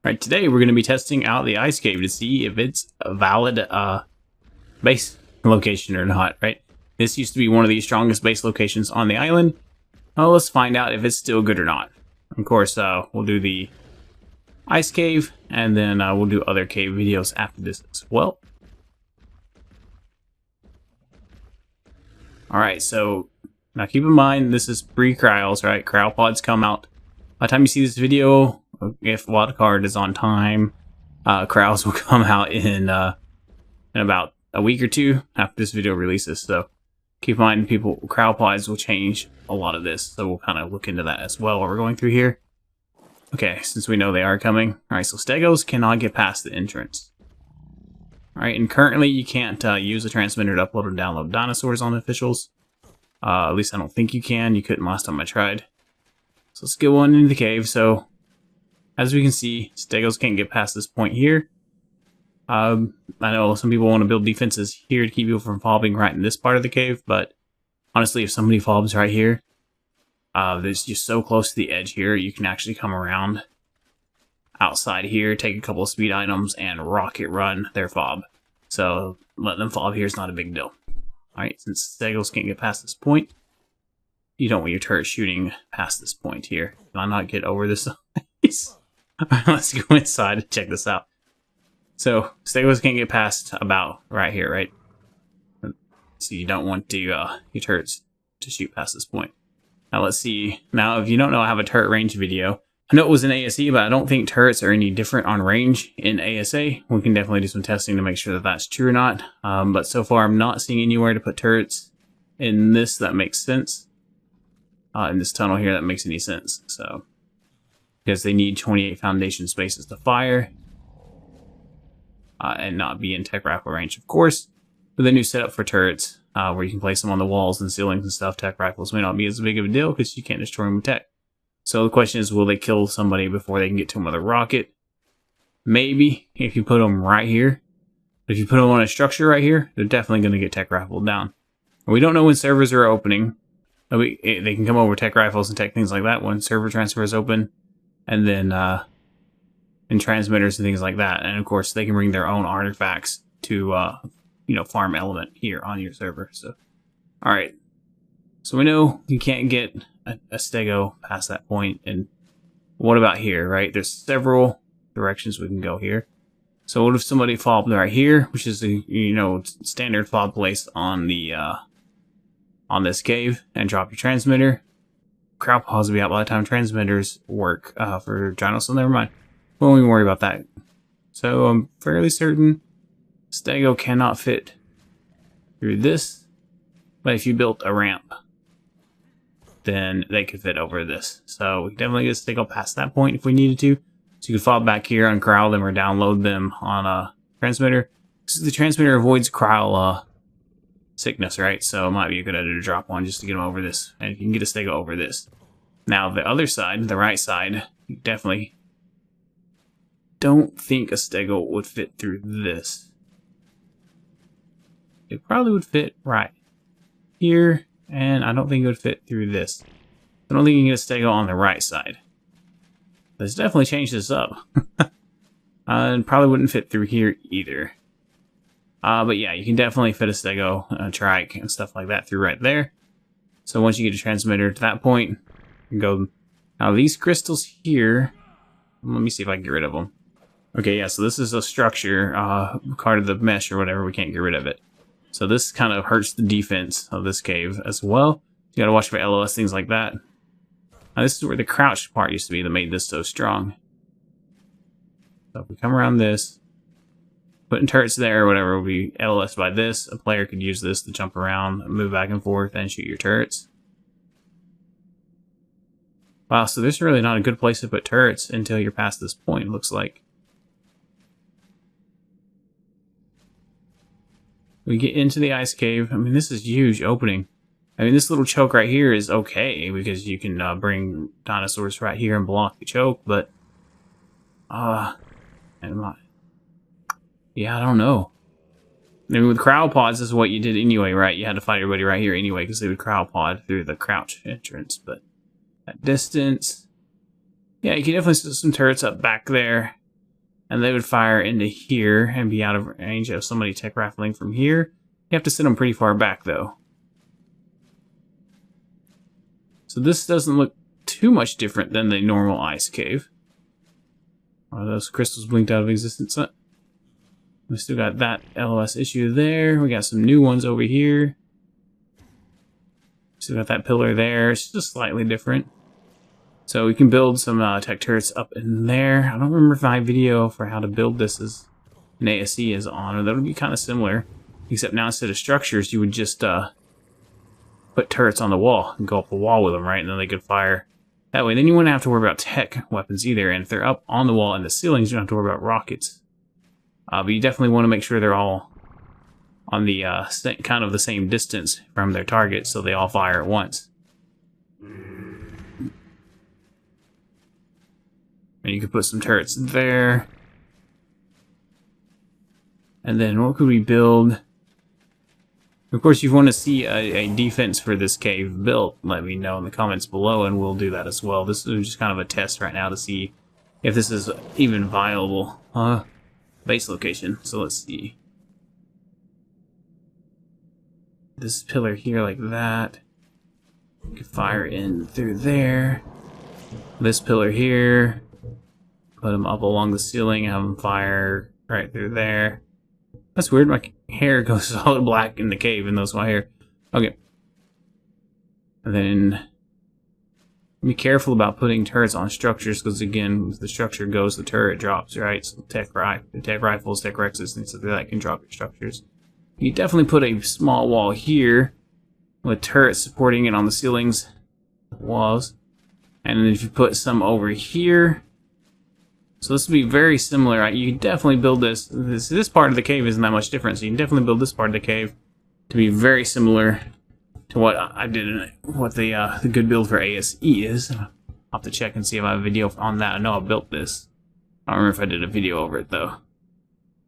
Right, today we're going to be testing out the ice cave to see if it's a valid base location or not, right? This used to be one of the strongest base locations on the island. Well, let's find out if it's still good or not. Of course, we'll do the ice cave, and then we'll do other cave videos after this as well. Alright, so now keep in mind this is pre-cryos, right? Cryopods come out. By the time you see this video, if wildcard is on time, cryos will come out in about a week or two after this video releases. So keep in mind, cryopods will change a lot of this. So we'll kind of look into that as well while we're going through here. Okay, since we know they are coming. Alright, so stegos cannot get past the entrance. Alright, and currently you can't use the transmitter to upload and download dinosaurs on officials. At least I don't think you can. You couldn't last time I tried. So let's get one into the cave. So as we can see, stegos can't get past this point here. I know some people want to build defenses here to keep people from fobbing right in this part of the cave, but honestly, if somebody fobs right here, there's just so close to the edge here, you can actually come around outside here, take a couple of speed items, and rocket run their fob. So letting them fob here is not a big deal. Alright, since stegos can't get past this point, you don't want your turret shooting past this point here. Can I not get over this? Let's go inside and check this out. So stegos can't get past about right here, right? So you don't want to your turrets to shoot past this point. Now let's see. Now if you don't know, I have a turret range video. I know it was in ASE, but I don't think turrets are any different on range in ASA. We can definitely do some testing to make sure that that's true or not. But so far I'm not seeing anywhere to put turrets in this that makes sense. In this tunnel here that makes any sense. So because they need 28 foundation spaces to fire. And not be in tech rifle range, of course. With a new setup for turrets, where you can place them on the walls and ceilings and stuff, tech rifles may not be as big of a deal because you can't destroy them with tech. So the question is, will they kill somebody before they can get to them with a rocket? Maybe, if you put them right here. But if you put them on a structure right here, they're definitely going to get tech rifled down. And we don't know when servers are opening. They can come over tech rifles and tech things like that when server transfer is open. And then, and transmitters and things like that. And of course, they can bring their own artifacts to, farm element here on your server. So, all right. So we know you can't get a stego past that point. And what about here, right? There's several directions we can go here. So what if somebody fobbed right here, which is a, standard fob place on the, on this cave, and drop your transmitter. Cryopods will be out by the time transmitters work, for dinosaurs. Never mind. Won't even worry about that. So I'm fairly certain stego cannot fit through this, but if you built a ramp, then they could fit over this. So we can definitely get stego past that point if we needed to. So you could fall back here and cryo them or download them on a transmitter. The transmitter avoids cryo sickness, right? So it might be a good idea to drop one just to get them over this. And you can get a stego over this. Now the other side, the right side, you definitely don't think a stego would fit through this. It probably would fit right here, and I don't think it would fit through this. I don't think you can get a stego on the right side. Let's definitely change this up. And probably wouldn't fit through here either. But yeah, you can definitely fit a stego, a trike, and stuff like that through right there. So once you get a transmitter to that point, you can go. Now these crystals here, let me see if I can get rid of them. Okay, yeah, so this is a structure, part of the mesh or whatever, we can't get rid of it. So this kind of hurts the defense of this cave as well. You gotta watch for LOS, things like that. Now this is where the crouched part used to be that made this so strong. So if we come around this, putting turrets there or whatever will be LOS by this. A player could use this to jump around, move back and forth, and shoot your turrets. Wow, so this is really not a good place to put turrets until you're past this point, it looks like. We get into the ice cave. I mean, this is huge opening. I mean, this little choke right here is okay because you can bring dinosaurs right here and block the choke, but yeah, I don't know. I mean, with cryopods, this is what you did anyway, right? You had to fight everybody right here anyway because they would cryopod through the crouch entrance. But at distance, yeah, you can definitely set some turrets up back there. and they would fire into here and be out of range of somebody tech rifling from here. You have to sit them pretty far back, though. So this doesn't look too much different than the normal ice cave. Oh, those crystals blinked out of existence. We still got that LOS issue there. We got some new ones over here. Still got that pillar there. It's just slightly different. So we can build some tech turrets up in there. I don't remember if my video for how to build this is an ASC is on, or that would be kind of similar. Except now instead of structures, you would just put turrets on the wall and go up the wall with them, right? And then they could fire that way. Then you wouldn't have to worry about tech weapons either. And if they're up on the wall and the ceilings, you don't have to worry about rockets. But you definitely want to make sure they're all on the kind of the same distance from their target, so they all fire at once. And you could put some turrets there. And then what could we build? Of course, if you want to see a defense for this cave built, let me know in the comments below, and we'll do that as well. This is just kind of a test right now to see if this is even viable base location. So let's see. This pillar here like that. You could fire in through there. This pillar here. Put them up along the ceiling, have them fire right through there. That's weird, my hair goes solid black in the cave, and those my hair. Okay. And then be careful about putting turrets on structures, because again, if the structure goes, the turret drops, right? So tech rifles, tech rexes, things like that can drop your structures. You definitely put a small wall here with turrets supporting it on the ceilings, walls. And then if you put some over here, so this would be very similar, right? You can definitely build this part of the cave isn't that much different, so you can definitely build this part of the cave to be very similar to what I did, what the good build for ASE is. I'll have to check and see if I have a video on that. I know I built this. I don't remember if I did a video over it, though.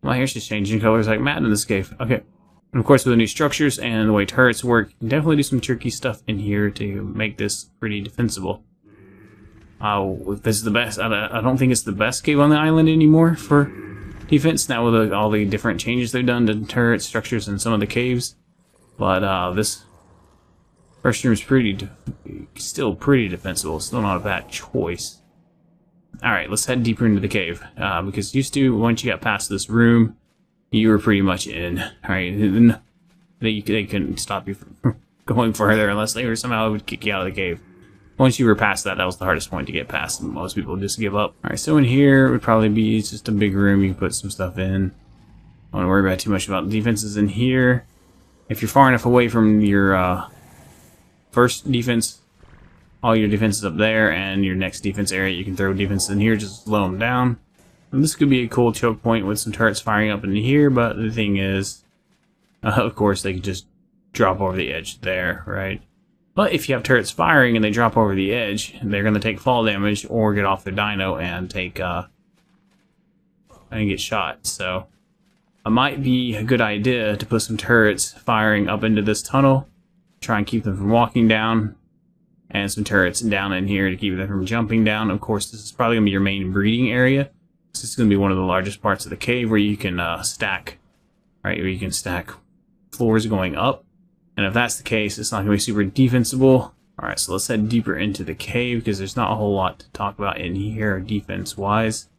My hair's just changing colors like mad in this cave. Okay. And of course, with the new structures and the way turrets work, you can definitely do some tricky stuff in here to make this pretty defensible. If this is the best, I don't think it's the best cave on the island anymore for defense, now with all the different changes they've done to turret structures and some of the caves. But this first room is still pretty defensible, still not a bad choice. Alright, let's head deeper into the cave, because used to, once you got past this room, you were pretty much in. Alright, they couldn't stop you from going further unless they were somehow would kick you out of the cave. Once you were past that, that was the hardest point to get past, and most people just give up. Alright, so in here would probably be just a big room you can put some stuff in. I don't worry about too much about defenses in here. If you're far enough away from your first defense, all your defenses up there, and your next defense area, you can throw defenses in here, just slow them down. And this could be a cool choke point with some turrets firing up into here, but the thing is, of course, they could just drop over the edge there, right? But if you have turrets firing and they drop over the edge, they're going to take fall damage or get off their dino and take and get shot. So it might be a good idea to put some turrets firing up into this tunnel, try and keep them from walking down, and some turrets down in here to keep them from jumping down. Of course, this is probably going to be your main breeding area. This is going to be one of the largest parts of the cave where you can stack, right? Where you can stack floors going up. And if that's the case, it's not going to be super defensible. Alright, so let's head deeper into the cave, because there's not a whole lot to talk about in here defense-wise.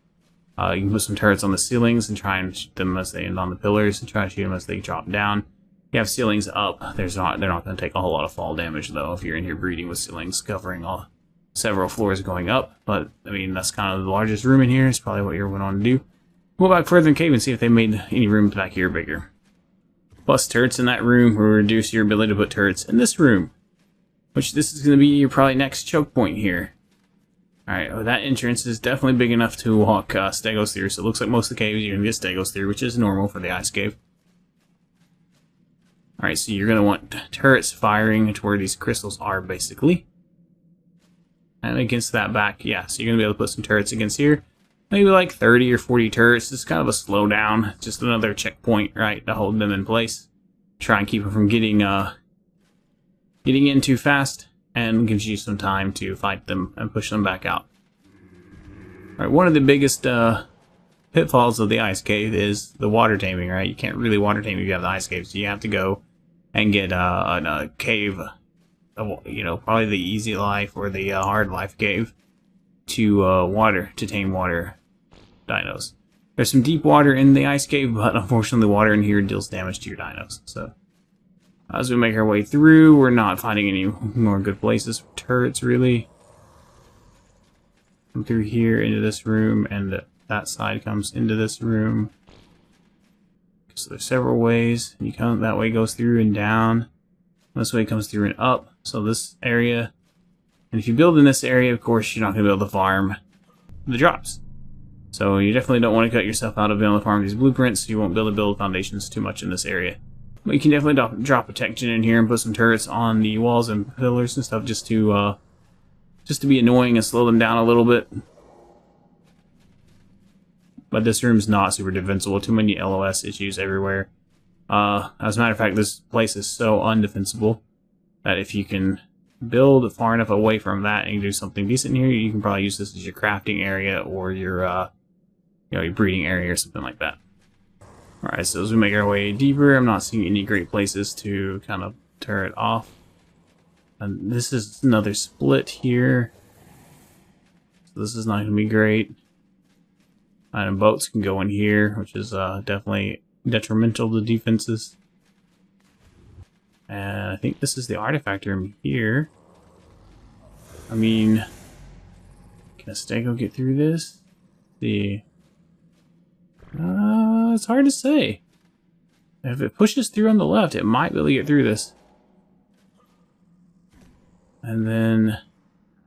You can put some turrets on the ceilings and try and shoot them as they end on the pillars, and try to shoot them as they drop down. If you have ceilings up, they're not going to take a whole lot of fall damage, though, if you're in here breeding with ceilings covering several floors going up. But, I mean, that's kind of the largest room in here. It's probably what you're going on to do. We'll go back further in the cave and see if they made any rooms back here bigger. Plus, turrets in that room will reduce your ability to put turrets in this room. Which this is going to be your probably next choke point here. Alright, well, that entrance is definitely big enough to walk stegos through. So it looks like most of the caves you're going to get stegos through, which is normal for the ice cave. Alright, so you're going to want turrets firing to where these crystals are, basically. And against that back, yeah, so you're going to be able to put some turrets against here. Maybe like 30 or 40 turrets. It's kind of a slowdown. Just another checkpoint, right, to hold them in place. Try and keep them from getting in too fast, and gives you some time to fight them and push them back out. Alright, one of the biggest pitfalls of the ice cave is the water taming, right? You can't really water tame if you have the ice cave, so you have to go and get a cave, you know, probably the easy life or the hard life cave to tame water dinos. There's some deep water in the ice cave, but unfortunately water in here deals damage to your dinos. So as we make our way through, we're not finding any more good places for turrets, really. Come through here into this room, and that side comes into this room. So there's several ways. You come that way, goes through and down. This way comes through and up. So this area, and if you build in this area, of course, you're not going to be able to farm the drops. So you definitely don't want to cut yourself out of being able to farm these blueprints. So you won't be able to build foundations too much in this area. But you can definitely drop protection in here and put some turrets on the walls and pillars and stuff just to be annoying and slow them down a little bit. But this room's not super defensible. Too many LOS issues everywhere. As a matter of fact, this place is so undefensible that if you can build far enough away from that and do something decent here, you can probably use this as your crafting area or your, you know, your breeding area or something like that. Alright, so as we make our way deeper, I'm not seeing any great places to kind of turret off. And this is another split here. So this is not going to be great. And boats can go in here, which is definitely detrimental to defenses. And I think this is the artifact room here. I mean, can a Stego get through this? It's hard to say. If it pushes through on the left, it might be able to get through this. And then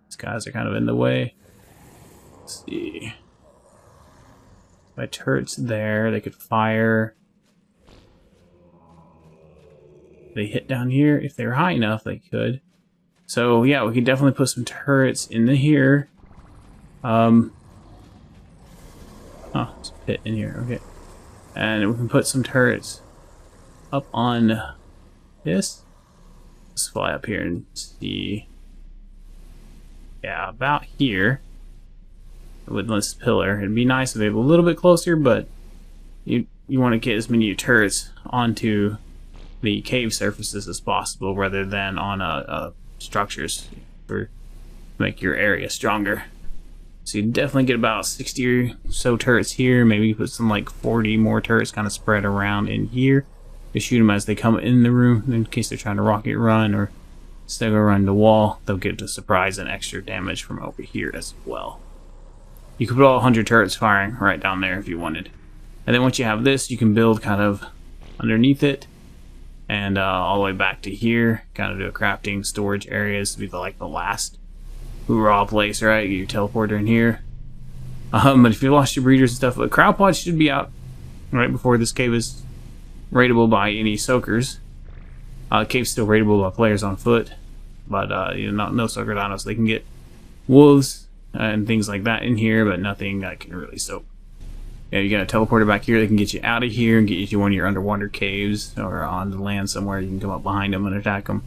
these guys are kind of in the way. Let's see. My turret's there, they could fire. They hit down here. If they were high enough, they could. So yeah, we could definitely put some turrets in here. Oh, there's a pit in here. Okay, and we can put some turrets up on this. Let's fly up here and see. Yeah, about here with this pillar. It'd be nice if they were a little bit closer, but you want to get as many turrets onto the cave surfaces as possible rather than on structures to make your area stronger. So you definitely get about 60 or so turrets here. Maybe put some like 40 more turrets kind of spread around in here. You shoot them as they come in the room in case they're trying to rocket run or Stego run the wall. They'll get to surprise and extra damage from over here as well. You could put all 100 turrets firing right down there if you wanted. And then once you have this, you can build kind of underneath it and all the way back to here. Kind of do a crafting storage areas to be like the last raw place, right? Get your teleporter in here. But if you lost your breeders and stuff, but crowd pods should be out right before this cave is raidable by any soakers. Cave's still raidable by players on foot, but you know, no soaker dinos. They can get wolves and things like that in here, but nothing that can really soak. Yeah, you got a teleporter back here that can get you out of here and get you to one of your underwater caves or on the land somewhere. You can come up behind them and attack them.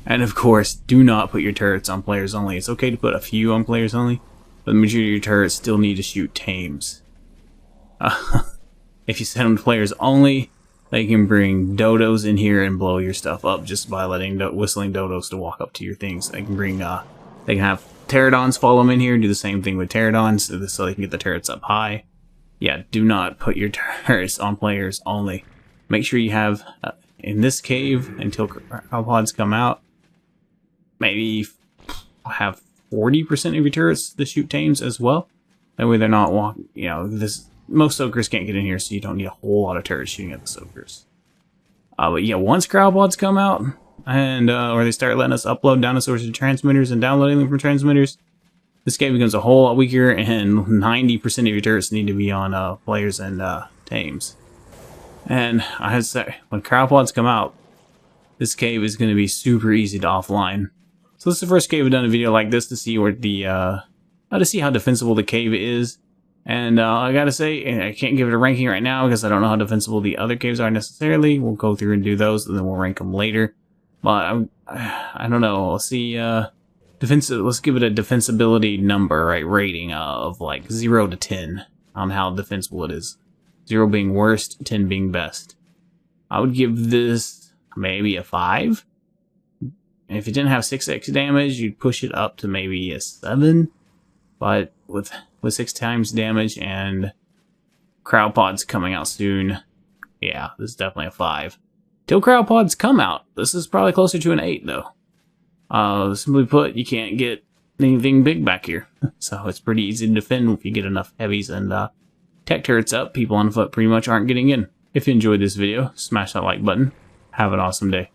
And of course, do not put your turrets on players only. It's okay to put a few on players only, but the majority of your turrets still need to shoot tames. If you set them to players only, they can bring dodos in here and blow your stuff up just by letting whistling dodos to walk up to your things. They can bring, they can have pterodons follow them in here and do the same thing with pterodons so they can get the turrets up high. Yeah, do not put your turrets on players only. Make sure you have, in this cave, until crowd pods come out, maybe have 40% of your turrets to shoot tames as well. That way they're not walking, you know, most soakers can't get in here, so you don't need a whole lot of turrets shooting at the soakers. But yeah, once crowd pods come out, and or they start letting us upload dinosaurs to transmitters and downloading them from transmitters, this game becomes a whole lot weaker, and 90% of your turrets need to be on players and tames. And I had to say, when crowd pods come out, this cave is going to be super easy to offline. So this is the first cave I've done a video like this to see where to see how defensible the cave is. And I gotta say, I can't give it a ranking right now because I don't know how defensible the other caves are necessarily. We'll go through and do those, and then we'll rank them later. But I don't know. We'll see let's give it a defensibility number, right? Rating of like 0 to 10 on how defensible it is. 0 being worst, 10 being best. I would give this maybe a 5. If it didn't have 6x damage, you'd push it up to maybe a 7. But with 6 times damage and crowd pods coming out soon, yeah, this is definitely a 5. Till crowd pods come out, this is probably closer to an 8 though. Simply put, you can't get anything big back here. So it's pretty easy to defend if you get enough heavies and tech turrets up. People on foot pretty much aren't getting in. If you enjoyed this video, smash that like button. Have an awesome day.